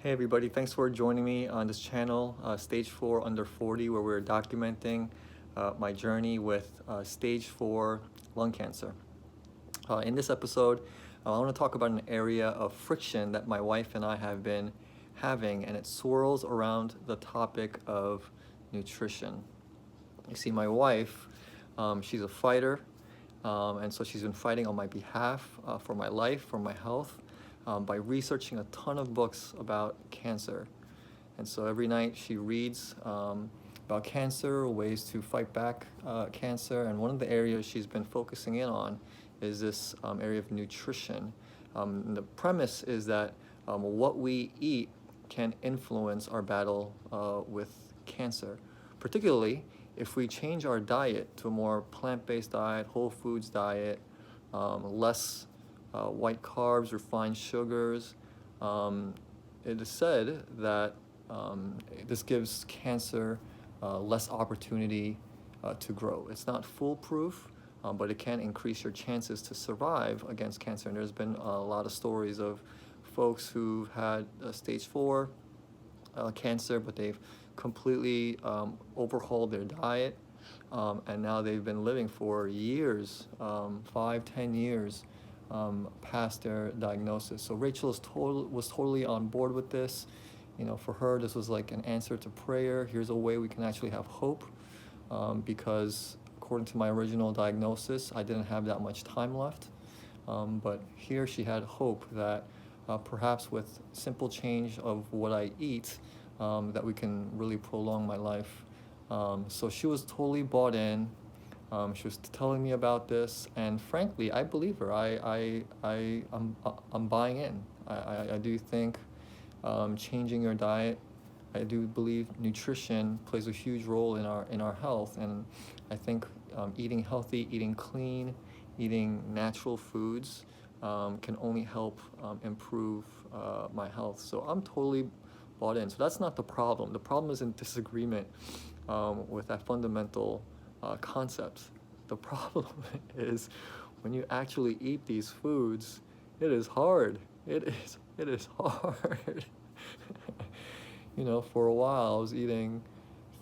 Hey everybody, thanks for joining me on this channel, Stage 4 Under 40, where we're documenting my journey with Stage 4 lung cancer. In this episode, I want to talk about an area of friction that my wife and I have been having, and it swirls around the topic of nutrition. You see, my wife, she's a fighter, and so she's been fighting on my behalf for my life, for my health, by researching a ton of books about cancer. And so every night she reads about cancer, ways to fight back cancer, and one of the areas she's been focusing in on is this area of nutrition. And the premise is that what we eat can influence our battle with cancer, particularly if we change our diet to a more plant-based diet, whole foods diet, less white carbs, refined sugars. It is said that this gives cancer less opportunity to grow. It's not foolproof, but it can increase your chances to survive against cancer. And there's been a lot of stories of folks who've had stage 4 cancer, but they've completely overhauled their diet, and now they've been living for years, 5-10 years past their diagnosis. So Rachel was totally on board with this. You know, for her, this was like an answer to prayer. Here's a way we can actually have hope, because according to my original diagnosis, I didn't have that much time left. But here she had hope that perhaps with simple change of what I eat, that we can really prolong my life. So she was totally bought in. She was telling me about this, and frankly, I believe her. I'm buying in. I do think changing your diet, I do believe nutrition plays a huge role in our health, and I think eating healthy, eating clean, eating natural foods can only help improve my health. So I'm totally bought in. So that's not the problem. The problem is in disagreement with that fundamental concept. The problem is when you actually eat these foods, it is hard. It is hard. You know, for a while I was eating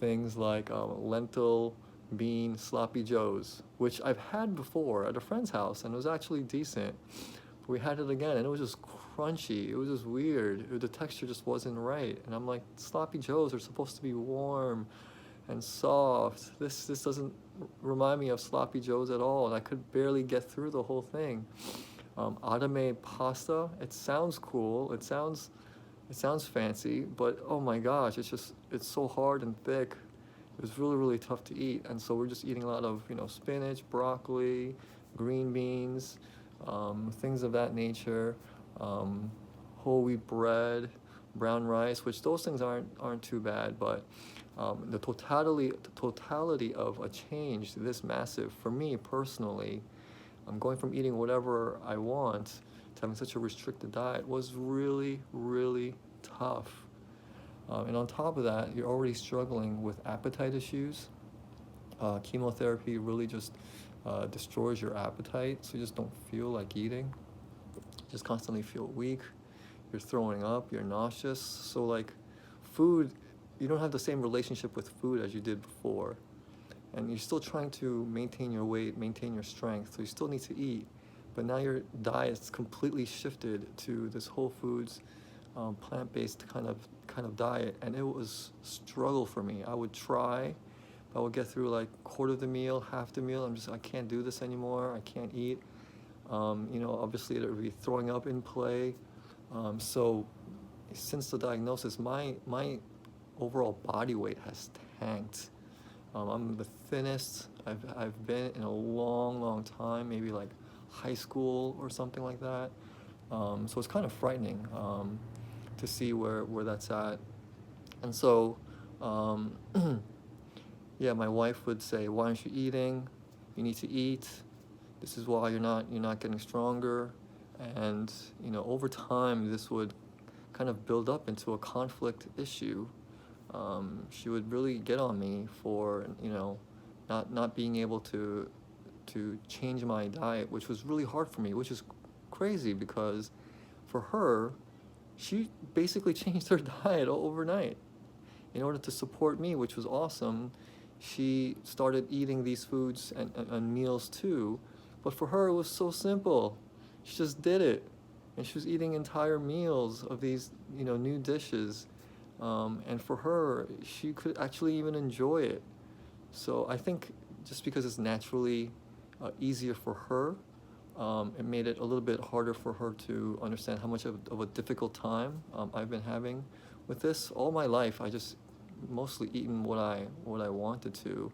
things like lentil, bean, sloppy joes, which I've had before at a friend's house, and it was actually decent. We had it again, and it was just crunchy. It was just weird. The texture just wasn't right. And I'm like, sloppy joes are supposed to be warm and soft. This doesn't remind me of sloppy joes at all, and I could barely get through the whole thing. Adame pasta, it sounds cool. It sounds fancy, but oh my gosh, it's so hard and thick. It was really tough to eat, and so we're just eating a lot of spinach, broccoli, green beans, things of that nature, whole wheat bread, brown rice, which those things aren't too bad, but the totality of a change this massive for me personally, I'm going from eating whatever I want to having such a restricted diet was really tough. And on top of that, you're already struggling with appetite issues. Chemotherapy really just destroys your appetite, so you just don't feel like eating. You just constantly feel weak. You're throwing up, you're nauseous. So like food, you don't have the same relationship with food as you did before. And you're still trying to maintain your weight, maintain your strength, so you still need to eat. But now your diet's completely shifted to this whole foods, plant-based kind of diet, and it was a struggle for me. I would try, but I would get through like quarter of the meal, half the meal. I can't do this anymore. I can't eat. Obviously there would be throwing up in play. So since the diagnosis, my overall body weight has tanked. I'm the thinnest I've been in a long time, maybe like high school or something like that. So it's kind of frightening to see where that's at. And so, yeah, my wife would say, "Why aren't you eating? You need to eat. This is why you're not getting stronger." And over time, this would kind of build up into a conflict issue. She would really get on me for not being able to change my diet, which was really hard for me, which is crazy because for her she basically changed her diet overnight in order to support me, which was awesome. She started eating these foods and meals too, but for her it was so simple. She just did it, and she was eating entire meals of these, new dishes, and for her, she could actually even enjoy it. So I think just because it's naturally easier for her, it made it a little bit harder for her to understand how much of a difficult time I've been having with this. All my life, I just mostly eaten what I wanted to.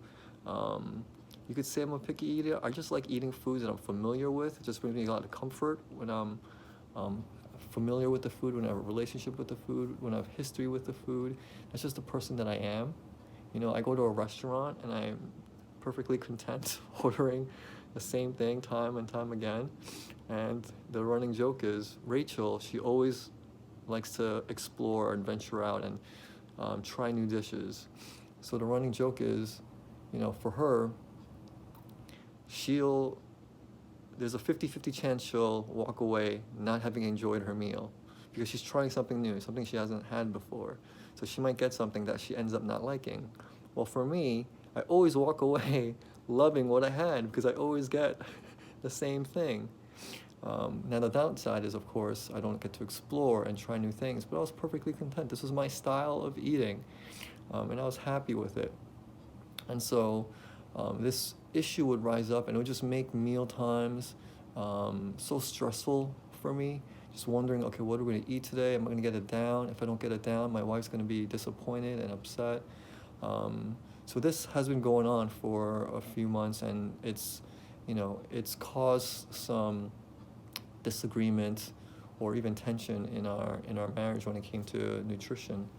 You could say I'm a picky eater. I just like eating foods that I'm familiar with. It just brings me a lot of comfort when I'm familiar with the food, when I have a relationship with the food, when I have history with the food. That's just the person that I am. I go to a restaurant and I'm perfectly content ordering the same thing time and time again. And the running joke is Rachel, she always likes to explore and venture out and try new dishes. So the running joke is, for her, there's a 50-50 chance she'll walk away not having enjoyed her meal because she's trying something new, something she hasn't had before. So she might get something that she ends up not liking. Well, for me, I always walk away loving what I had because I always get the same thing. Now the downside is, of course, I don't get to explore and try new things, but I was perfectly content. This was my style of eating, and I was happy with it. And so this issue would rise up, and it would just make meal times so stressful for me. Just wondering, okay, what are we gonna eat today? Am I gonna get it down? If I don't get it down, my wife's gonna be disappointed and upset. So this has been going on for a few months, and it's caused some disagreement or even tension in our marriage when it came to nutrition.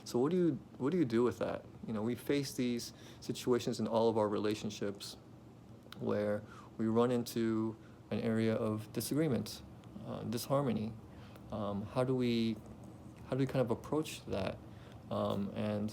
So what do you do with that? We face these situations in all of our relationships where we run into an area of disagreement, disharmony. How do we kind of approach that? And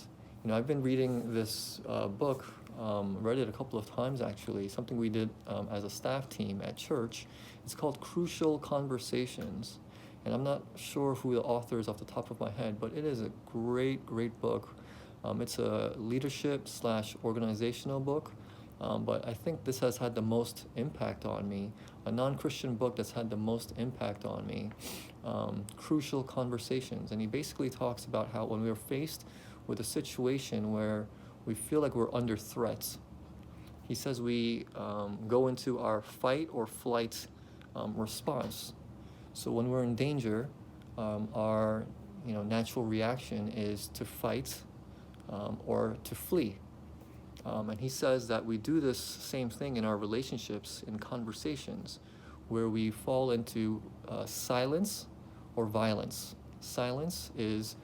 I've been reading this book, read it a couple of times actually, something we did as a staff team at church. It's called Crucial Conversations. And I'm not sure who the author is off the top of my head, but it is a great, great book. It's a leadership/organizational book, but I think this has had the most impact on me, a non-Christian book that's had the most impact on me. Crucial Conversations. And he basically talks about how when we're faced with a situation where we feel like we're under threat, he says we go into our fight or flight response. So when we're in danger, our natural reaction is to fight or to flee. And he says that we do this same thing in our relationships, in conversations, where we fall into silence or violence. Silence is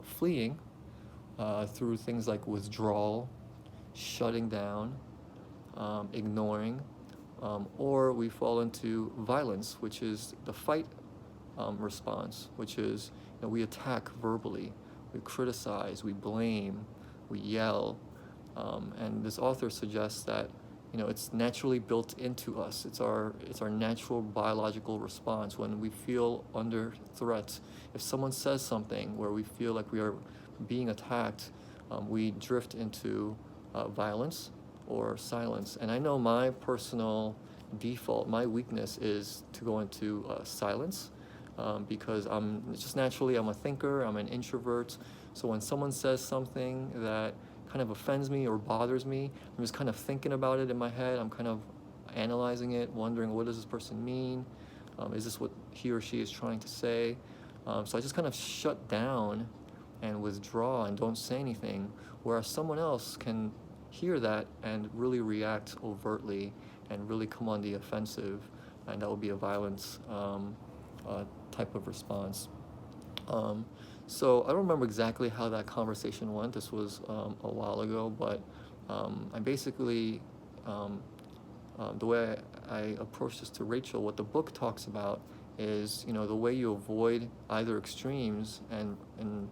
fleeing through things like withdrawal, shutting down, ignoring, or we fall into violence, which is the fight response, which is we attack verbally, we criticize, we blame, we yell, and this author suggests that it's naturally built into us. It's our natural biological response when we feel under threat. If someone says something where we feel like we are being attacked, we drift into violence or silence. And I know my personal default, my weakness is to go into silence because I'm a thinker, I'm an introvert. So when someone says something that kind of offends me or bothers me, I'm just kind of thinking about it in my head. I'm kind of analyzing it, wondering, what does this person mean? Is this what he or she is trying to say? So I just kind of shut down and withdraw and don't say anything, whereas someone else can hear that and really react overtly and really come on the offensive, and that would be a violence type of response. So I don't remember exactly how that conversation went. This was a while ago, but I basically, the way I approached this to Rachel, what the book talks about is, the way you avoid either extremes and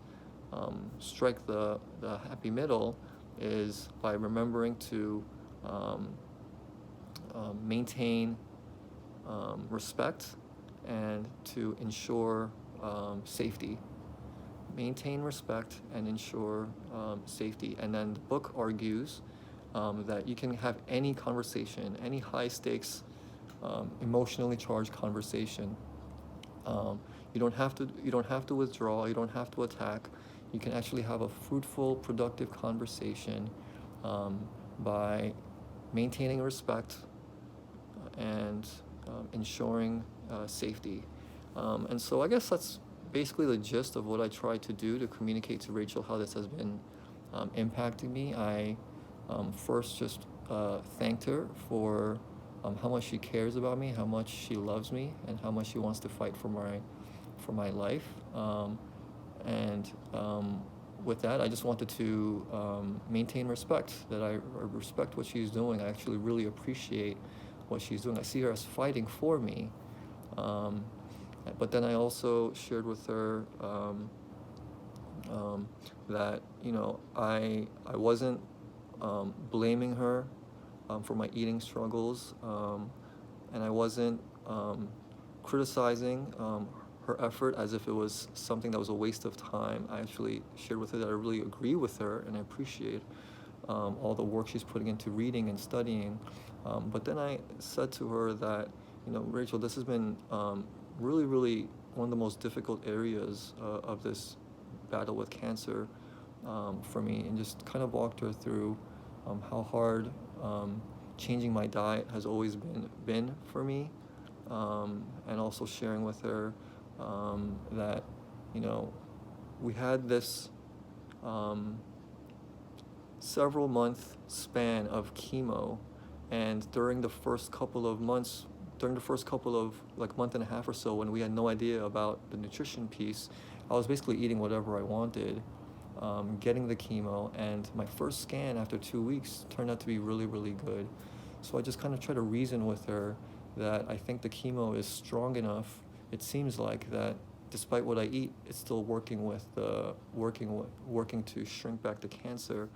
strike the happy middle is by remembering to maintain respect and to ensure safety. Maintain respect and ensure safety. And then the book argues that you can have any conversation, any high stakes, emotionally charged conversation. You don't have to withdraw. You don't have to attack. You can actually have a fruitful, productive conversation by maintaining respect and ensuring safety. And so I guess that's basically the gist of what I try to do to communicate to Rachel how this has been impacting me. I first just thanked her for how much she cares about me, how much she loves me, and how much she wants to fight for my life. And with that, I just wanted to maintain respect, that I respect what she's doing. I actually really appreciate what she's doing. I see her as fighting for me. But then I also shared with her that, I wasn't blaming her for my eating struggles, and I wasn't criticizing her effort as if it was something that was a waste of time. I actually shared with her that I really agree with her and I appreciate all the work she's putting into reading and studying. But then I said to her that, Rachel, this has been really, really one of the most difficult areas of this battle with cancer for me, and just kind of walked her through how hard changing my diet has always been for me, and also sharing with her that, we had this several month span of chemo, and during the first couple of months, month and a half or so, when we had no idea about the nutrition piece, I was basically eating whatever I wanted, getting the chemo, and my first scan after 2 weeks turned out to be really, really good. So I just kind of try to reason with her that I think the chemo is strong enough, it seems like, that despite what I eat, it's still working to shrink back the cancer.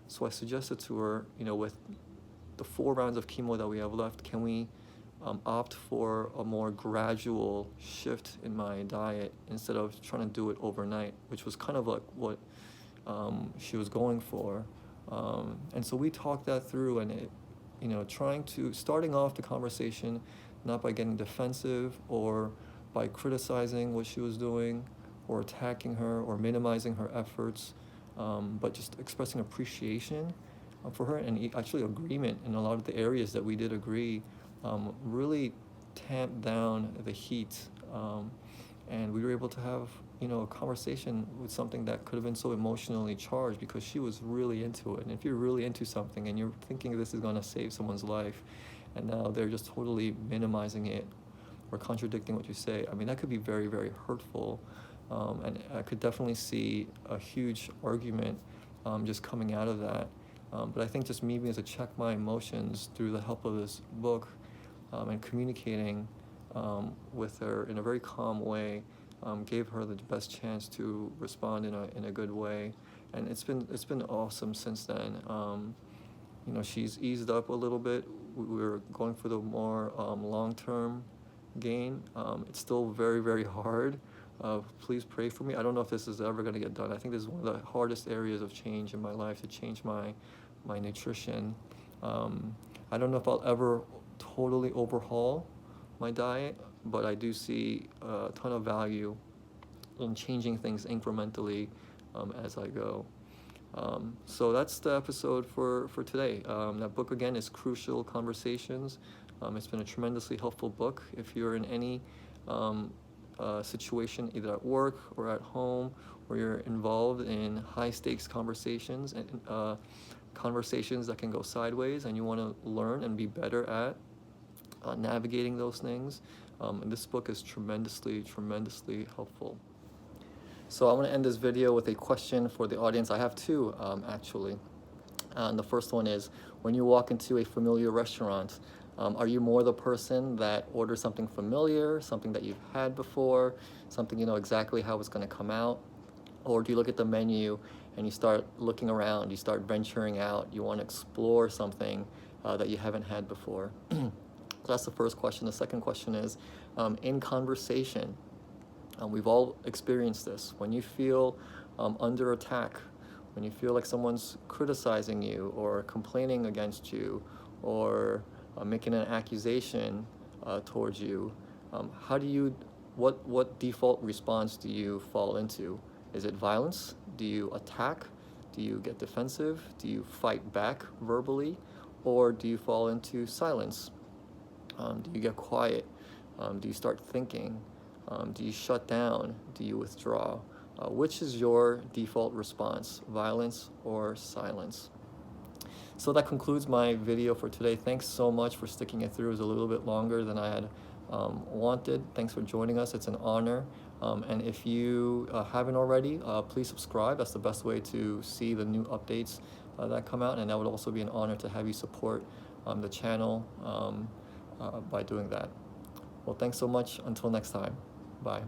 So I suggested to her, with the 4 rounds of chemo that we have left, can we opt for a more gradual shift in my diet instead of trying to do it overnight, which was kind of like what she was going for. And so we talked that through, and it, starting off the conversation not by getting defensive or by criticizing what she was doing or attacking her or minimizing her efforts, but just expressing appreciation for her, and actually agreement in a lot of the areas that we did agree, really tamped down the heat, and we were able to have a conversation with something that could have been so emotionally charged, because she was really into it. And if you're really into something and you're thinking this is going to save someone's life, and now they're just totally minimizing it or contradicting what you say, I mean, that could be very, very hurtful. And I could definitely see a huge argument just coming out of that. But I think just me being able to check my emotions through the help of this book, and communicating with her in a very calm way, gave her the best chance to respond in a good way. And it's been awesome since then. She's eased up a little bit. We're going for the more long-term gain. It's still very, very hard. Please pray for me. I don't know if this is ever going to get done. I think this is one of the hardest areas of change in my life, to change my nutrition. I don't know if I'll ever totally overhaul my diet, but I do see a ton of value in changing things incrementally as I go. So that's the episode for today. That book again is Crucial Conversations. It's been a tremendously helpful book. If you're in any situation, either at work or at home, where you're involved in high stakes conversations and conversations that can go sideways, and you want to learn and be better at navigating those things, and this book is tremendously, tremendously helpful. So I want to end this video with a question for the audience. I have 2 actually. And the first one is, when you walk into a familiar restaurant, are you more the person that orders something familiar, something that you've had before, something you know exactly how it's going to come out? Or do you look at the menu and you start looking around, you start venturing out, you want to explore something that you haven't had before? That's the first question. The second question is, in conversation, we've all experienced this. When you feel under attack, when you feel like someone's criticizing you or complaining against you or making an accusation towards you, how do you, what default response do you fall into? Is it violence? Do you attack? Do you get defensive? Do you fight back verbally? Or do you fall into silence? Do you get quiet? Do you start thinking? Do you shut down? Do you withdraw? Which is your default response, violence or silence? So that concludes my video for today. Thanks so much for sticking it through. It was a little bit longer than I had wanted. Thanks for joining us. It's an honor. And if you haven't already, please subscribe. That's the best way to see the new updates that come out. And that would also be an honor to have you support the channel by doing that. Well, thanks so much. Until next time. Bye.